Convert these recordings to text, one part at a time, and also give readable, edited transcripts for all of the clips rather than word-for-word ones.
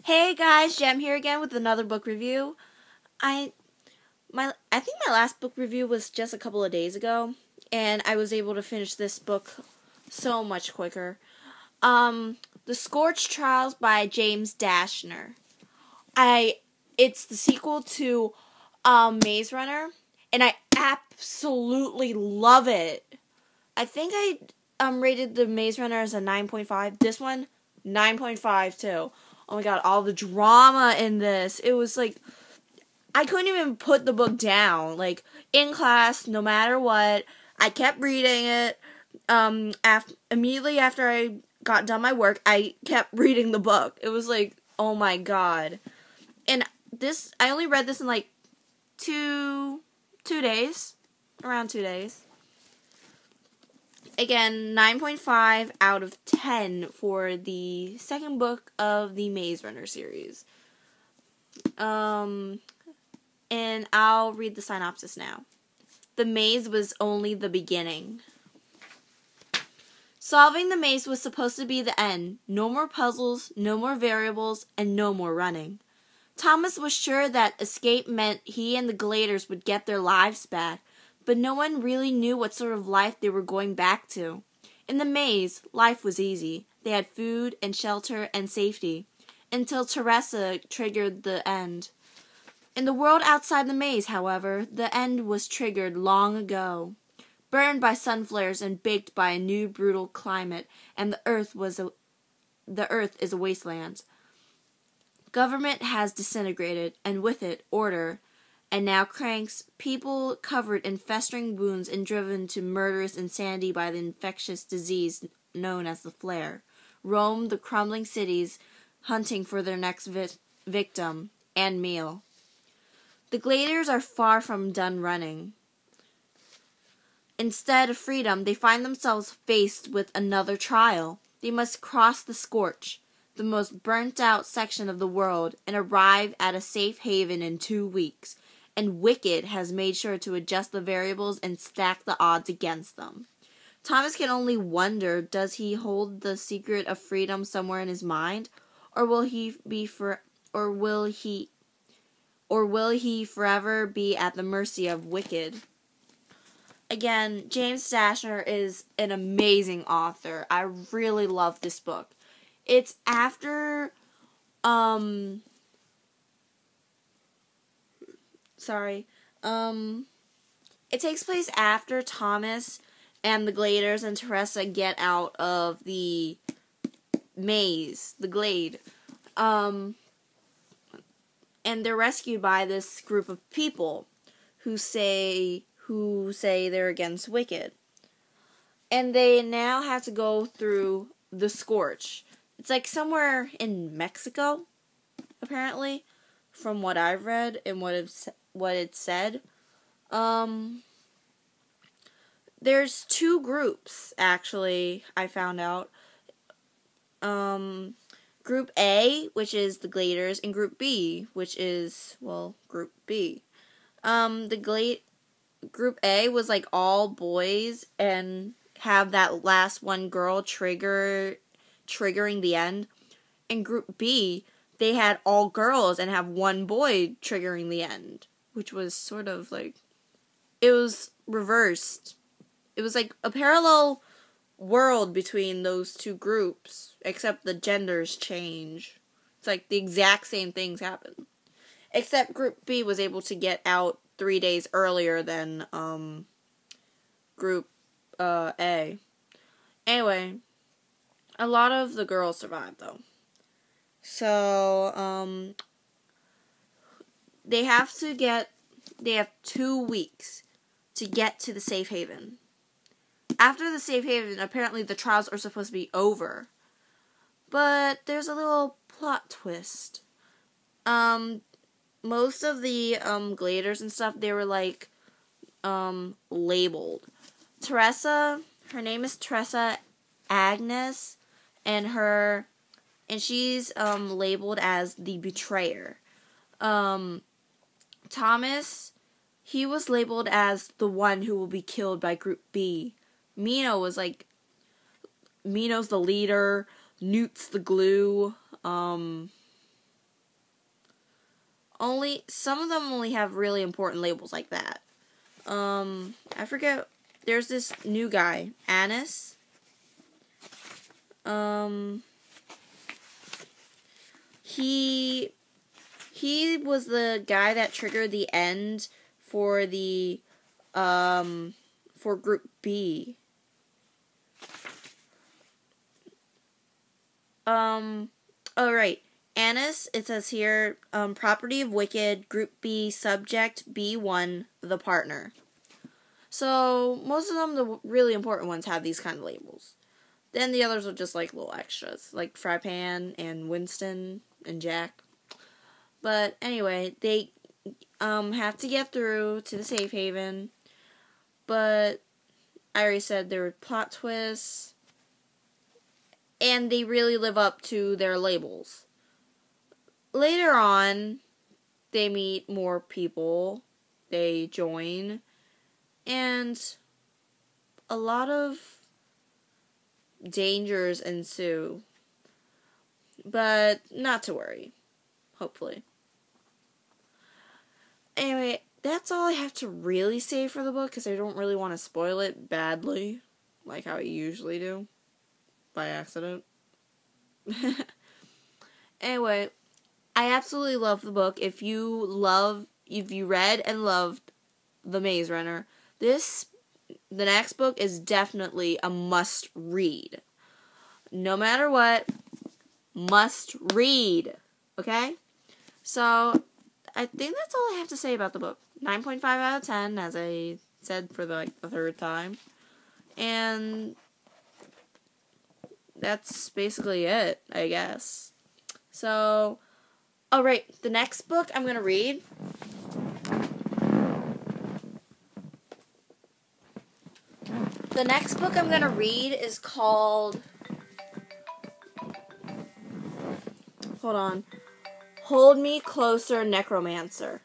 Hey guys, Jem here again with another book review. I think my last book review was just a couple of days ago, and I was able to finish this book so much quicker. The Scorch Trials by James Dashner. It's the sequel to Maze Runner, and I absolutely love it. I think I rated the Maze Runner as a 9.5. This one 9.5 too. Oh my god, all the drama in this. It was like, I couldn't even put the book down. Like, in class, no matter what, I kept reading it. Immediately after I got done my work, I kept reading the book. It was like, oh my god. And I only read this in like 2 days. Around 2 days. Again, 9.5 out of 10 for the second book of the Maze Runner series. And I'll read the synopsis now. The maze was only the beginning. Solving the maze was supposed to be the end. No more puzzles, no more variables, and no more running. Thomas was sure that escape meant he and the Gladers would get their lives back, but no one really knew what sort of life they were going back to. In the maze, life was easy. They had food and shelter and safety, until Teresa triggered the end. In the world outside the maze, however, the end was triggered long ago. Burned by sun flares and baked by a new brutal climate, and the earth is a wasteland. Government has disintegrated, and with it, order. And now cranks, people covered in festering wounds and driven to murderous insanity by the infectious disease known as the flare, roam the crumbling cities, hunting for their next victim and meal. The Gladers are far from done running. Instead of freedom, they find themselves faced with another trial. They must cross the Scorch, the most burnt-out section of the world, and arrive at a safe haven in 2 weeks. And Wicked has made sure to adjust the variables and stack the odds against them. Thomas can only wonder, does he hold the secret of freedom somewhere in his mind, or will he forever be at the mercy of Wicked? Again, James Dashner is an amazing author. I really love this book. It's after it takes place after Thomas and the Gladers and Teresa get out of the maze, the glade. And they're rescued by this group of people who say they're against Wicked. And they now have to go through the Scorch. It's like somewhere in Mexico, apparently, from what I've read and what it said. There's 2 groups, actually, I found out. Group A, which is the Gladers, and Group B, which is, Group B. Group A was like all boys and have that last one girl triggering the end. And Group B, they had all girls and have one boy triggering the end, which was sort of like, it was reversed. It was like a parallel world between those 2 groups, except the genders change. It's like the exact same things happen. Except Group B was able to get out 3 days earlier than Group A. Anyway, a lot of the girls survived, though. So, they have 2 weeks to get to the safe haven. After the safe haven, apparently the trials are supposed to be over. But there's a little plot twist. Most of the Gladers and stuff, they were like labeled. Teresa, her name is Teresa Agnes, and she's labeled as the betrayer. Thomas, he was labeled as the one who will be killed by Group B. Mino's the leader, Newt's the glue, some of them only have really important labels like that. I forget. There's this new guy, Annis. He was the guy that triggered the end for the for Group B. Right. Annis, it says here, property of Wicked, Group B, subject B1, the partner. So, most of them, the really important ones, have these kind of labels. Then the others are just like little extras, like Frypan and Winston and Jack. But anyway, they have to get through to the safe haven. But I already said there were plot twists. And they really live up to their labels. Later on, they meet more people. They join. And a lot of dangers ensue. But not to worry. Hopefully. Anyway, that's all I have to really say for the book, because I don't really want to spoil it badly, like how I usually do, by accident. Anyway, I absolutely love the book. If you read and loved The Maze Runner, the next book is definitely a must read. No matter what, must read. Okay? So, I think that's all I have to say about the book. 9.5 out of 10, as I said for the third time. And that's basically it, I guess. So, right, the next book I'm going to read is called, Hold Me Closer, Necromancer.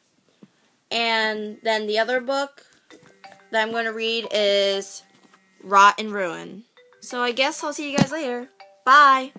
And then the other book that I'm going to read is Rot and Ruin. So I guess I'll see you guys later. Bye!